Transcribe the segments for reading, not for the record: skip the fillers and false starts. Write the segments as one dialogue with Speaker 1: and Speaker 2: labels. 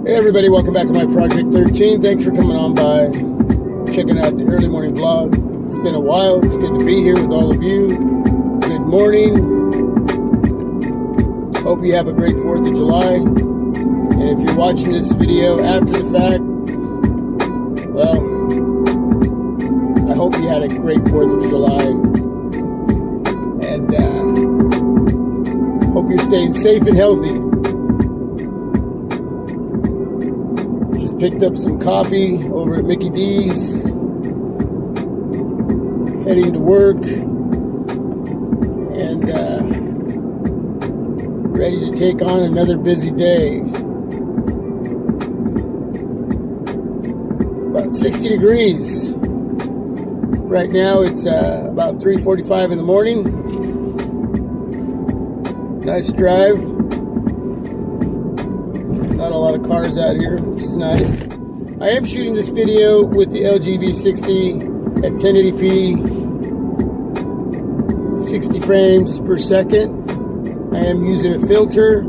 Speaker 1: Hey everybody, welcome back to myproject13. Thanks for coming on by, checking out the early morning vlog. It's been a while. It's good to be here with all of you. Good morning. Hope you have a great 4th of July. And if you're watching this video after the fact, well, I hope you had a great 4th of July. And hope you're staying safe and healthy. Just picked up some coffee over at Mickey D's. Heading to work. And ready to take on another busy day. About 60 degrees. Right now it's about 3:45 in the morning. Nice drive. Not a lot of cars out here, which is nice. I am shooting this video with the LG V60 at 1080p, 60 frames per second. I am using a filter.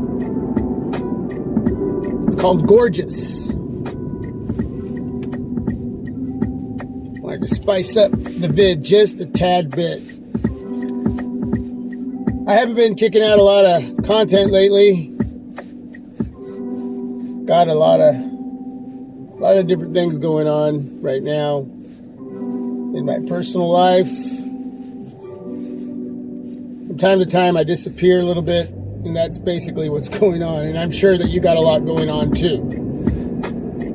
Speaker 1: It's called Gorgeous. Wanted to spice up the vid just a tad bit. I haven't been kicking out a lot of content lately. Got a lot of different things going on right now in my personal life. From time to time I disappear a little bit, and that's basically what's going on. And I'm sure that you got a lot going on too.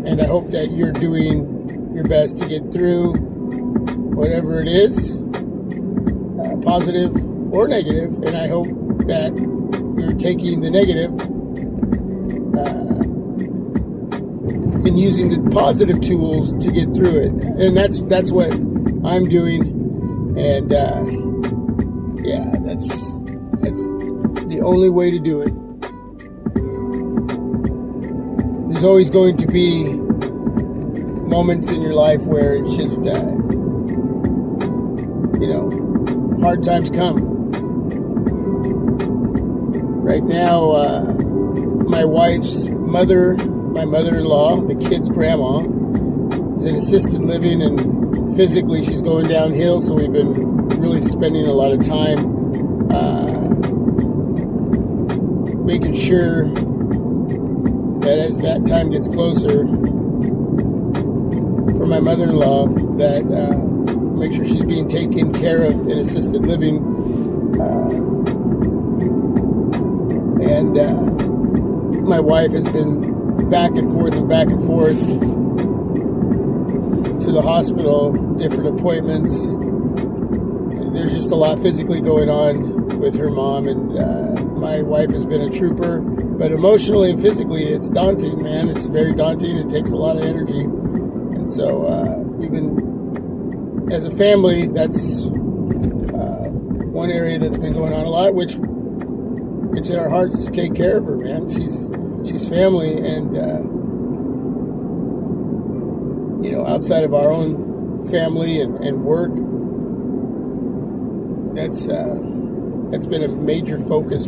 Speaker 1: And I hope that you're doing your best to get through whatever it is, positive or negative. And I hope that you're taking the negative and using the positive tools to get through it. And that's what I'm doing. And yeah, that's the only way to do it. There's always going to be moments in your life where it's just hard times come. Right now, my wife's my mother-in-law, the kid's grandma, is in assisted living, and physically she's going downhill, so we've been really spending a lot of time making sure that as that time gets closer for my mother-in-law, that make sure she's being taken care of in assisted living. And my wife has been back and forth to the hospital, different appointments. There's just a lot physically going on with her mom, and my wife has been a trooper, but emotionally and physically it's daunting, man. It's very daunting. It takes a lot of energy. And so even as a family, that's one area that's been going on a lot, which it's in our hearts to take care of her, man. She's family, and outside of our own family and work, that's been a major focus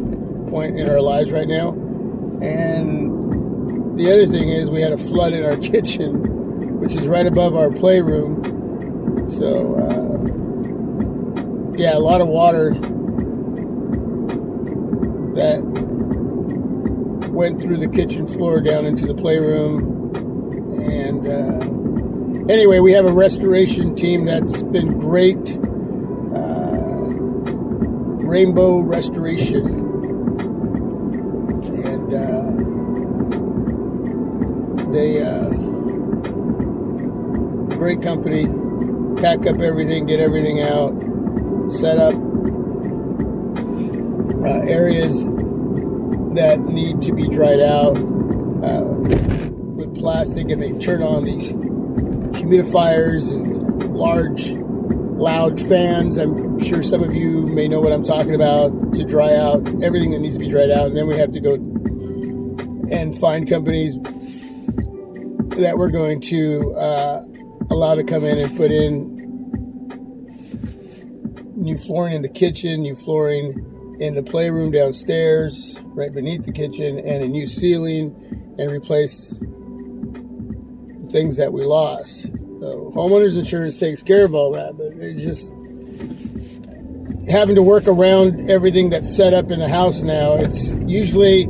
Speaker 1: point in our lives right now. And the other thing is, we had a flood in our kitchen, which is right above our playroom. So yeah, a lot of water that went through the kitchen floor down into the playroom. And anyway, we have a restoration team that's been great. Rainbow Restoration. And they great company. Pack up everything, get everything out, set up areas that need to be dried out with plastic, and they turn on these humidifiers and large, loud fans. I'm sure some of you may know what I'm talking about, to dry out everything that needs to be dried out. And then we have to go and find companies that we're going to allow to come in and put in new flooring in the kitchen, new flooring in the playroom downstairs, right beneath the kitchen, and a new ceiling, and replace things that we lost. So homeowners insurance takes care of all that, but it's just having to work around everything that's set up in the house now. It's usually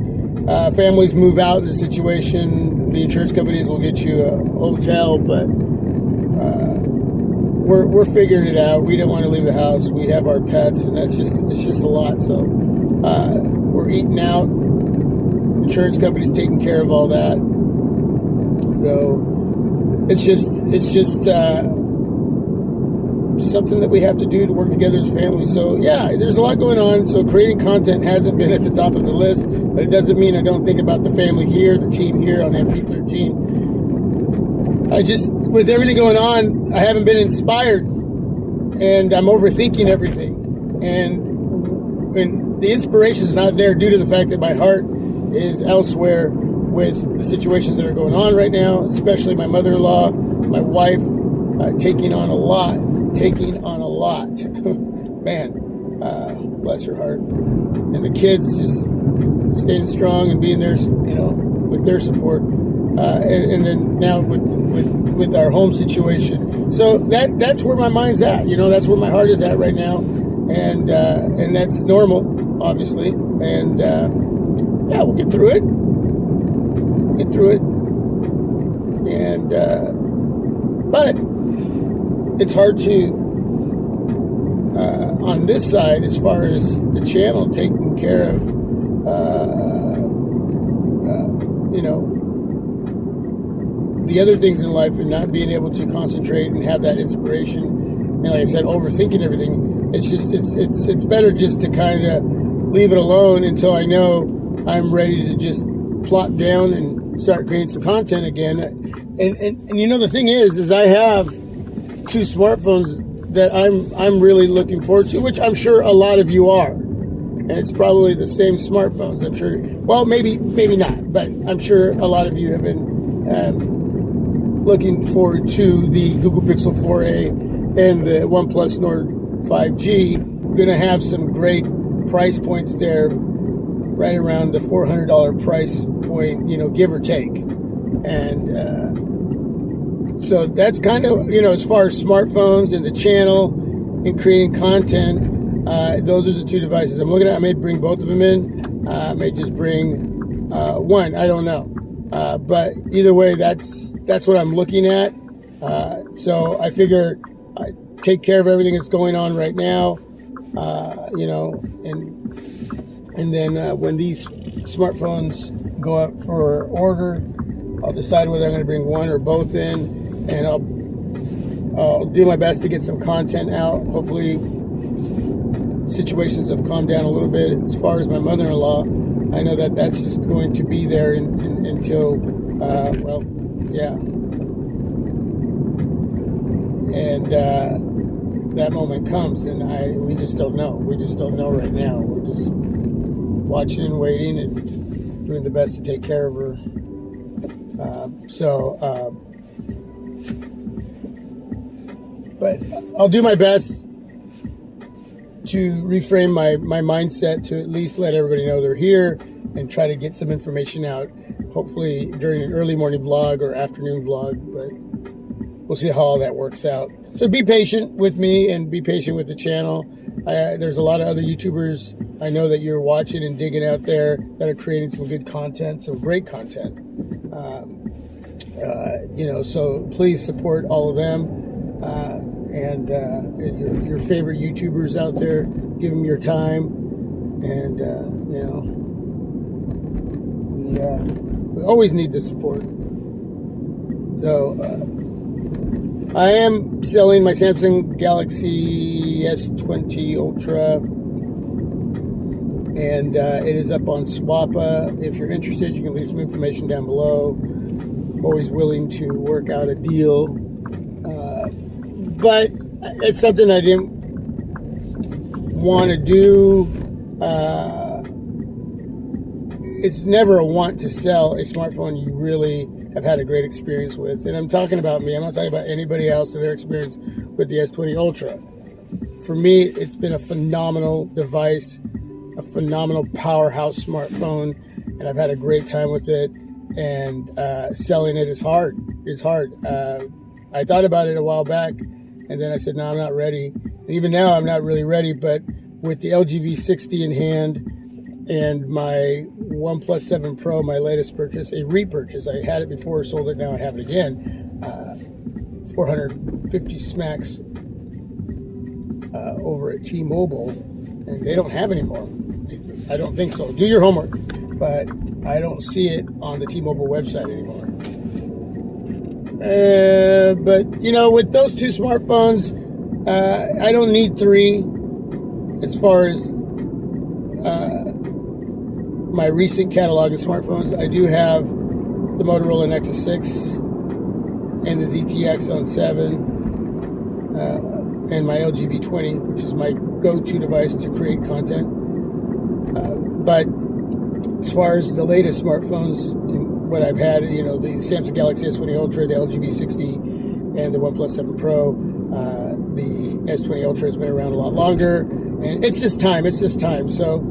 Speaker 1: families move out in the situation. The insurance companies will get you a hotel, but we're figuring it out. We don't want to leave the house. We have our pets, and it's just a lot. So we're eating out. Insurance companies taking care of all that. So it's just something that we have to do to work together as a family. So yeah, there's a lot going on. So creating content hasn't been at the top of the list, but it doesn't mean I don't think about the family here, the team here on MP13. With everything going on, I haven't been inspired, and I'm overthinking everything. And the inspiration is not there due to the fact that my heart is elsewhere with the situations that are going on right now, especially my mother-in-law, my wife, taking on a lot. Man, bless her heart. And the kids just staying strong and being there, with their support. And then now with our home situation. So that's where my mind's at. That's where my heart is at right now. And that's normal, obviously. And yeah, we'll get through it. And but it's hard to on this side, as far as the channel taking care of the other things in life, and not being able to concentrate and have that inspiration, and like I said, overthinking everything. It's better just to kind of leave it alone until I know I'm ready to just plot down and start creating some content again. And the thing is I have 2 smartphones that I'm really looking forward to, which I'm sure a lot of you are. And it's probably the same smartphones, I'm sure. Well, maybe not, but I'm sure a lot of you have been looking forward to the Google Pixel 4a and the OnePlus Nord 5G. Going to have some great price points there, right around the $400 price point, give or take. And so that's kind of, as far as smartphones and the channel and creating content, those are the 2 devices I'm looking at. I may bring both of them in. I may just bring one. I don't know. But either way, that's what I'm looking at. So I figure I take care of everything that's going on right now, and then when these smartphones go up for order, I'll decide whether I'm going to bring one or both in, and I'll do my best to get some content out. Hopefully situations have calmed down a little bit. As far as my mother-in-law, I know that's just going to be there until, and that moment comes, and we just don't know. We just don't know right now. We're just watching and waiting and doing the best to take care of her. But I'll do my best to reframe my mindset to at least let everybody know they're here and try to get some information out, hopefully during an early morning vlog or afternoon vlog, but we'll see how all that works out. So be patient with me and be patient with the channel. There's a lot of other YouTubers I know that you're watching and digging out there that are creating some good content, some great content. So please support all of them. And your favorite YouTubers out there, give them your time. And, we always need the support. So, I am selling my Samsung Galaxy S20 Ultra, and it is up on Swappa. If you're interested, you can leave some information down below. I'm always willing to work out a deal. But it's something I didn't want to do. It's never a want to sell a smartphone you really have had a great experience with. And I'm talking about me. I'm not talking about anybody else and their experience with the S20 Ultra. For me, it's been a phenomenal device, a phenomenal powerhouse smartphone, and I've had a great time with it. And selling it is hard. It's hard. I thought about it a while back, and then I said, no, I'm not ready. And even now, I'm not really ready, but with the LG V60 in hand and my OnePlus 7 Pro, my latest purchase, a repurchase. I had it before, sold it, now I have it again. 450 smacks over at T-Mobile, and they don't have anymore. I don't think so. Do your homework, but I don't see it on the T-Mobile website anymore. But, you know, with those two smartphones, I don't need three as far as my recent catalog of smartphones. I do have the Motorola Nexus 6 and the ZTE Zone 7 and my LG V20, which is my go-to device to create content. But as far as the latest smartphones, what I've had, you know, the Samsung Galaxy S20 Ultra, the LG V60, and the OnePlus 7 Pro. The S20 Ultra has been around a lot longer, and it's just time. It's just time. So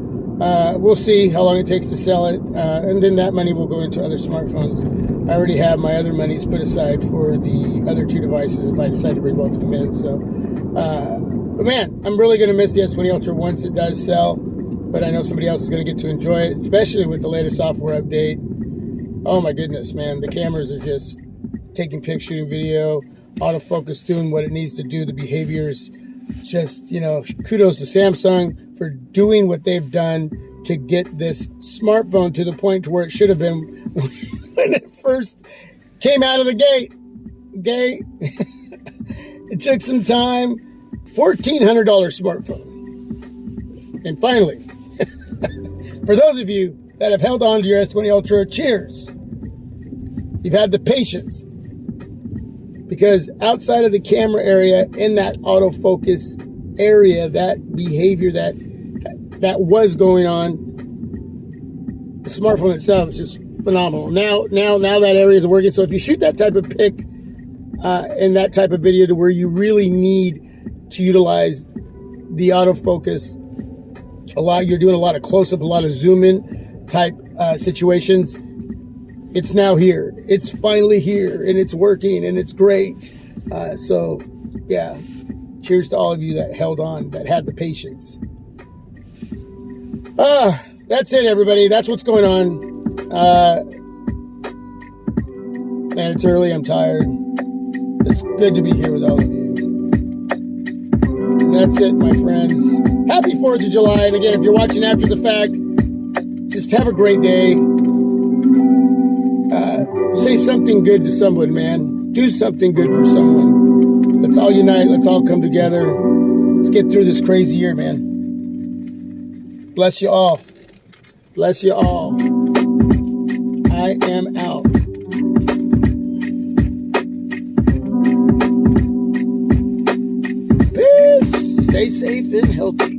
Speaker 1: we'll see how long it takes to sell it, and then that money will go into other smartphones. I already have my other monies put aside for the other two devices if I decide to bring both of them in. So, but man, I'm really going to miss the S20 Ultra once it does sell, but I know somebody else is going to get to enjoy it, especially with the latest software update. Oh my goodness, man, the cameras are just taking pictures, shooting video, autofocus doing what it needs to do. The behaviors, just, you know, kudos to Samsung for doing what they've done to get this smartphone to the point to where it should have been when it first came out of the gate. Okay? It took some time. $1,400 smartphone. And finally, for those of you that have held on to your S20 Ultra, cheers. You've had the patience. Because outside of the camera area, in that autofocus area, that behavior that was going on, the smartphone itself is just phenomenal. Now that area is working. So if you shoot that type of pic and that type of video to where you really need to utilize the autofocus a lot, you're doing a lot of close-up, a lot of zoom-in type situations. It's now here. It's finally here, and it's working, and it's great. So, yeah, cheers to all of you that held on, that had the patience. That's it, everybody. That's what's going on. Man, it's early. I'm tired. It's good to be here with all of you. And that's it, my friends. Happy 4th of July. And again, if you're watching after the fact, just have a great day. Say something good to someone, man. Do something good for someone. Let's all unite. Let's all come together. Let's get through this crazy year, man. Bless you all. Bless you all. I am out. Peace. Stay safe and healthy.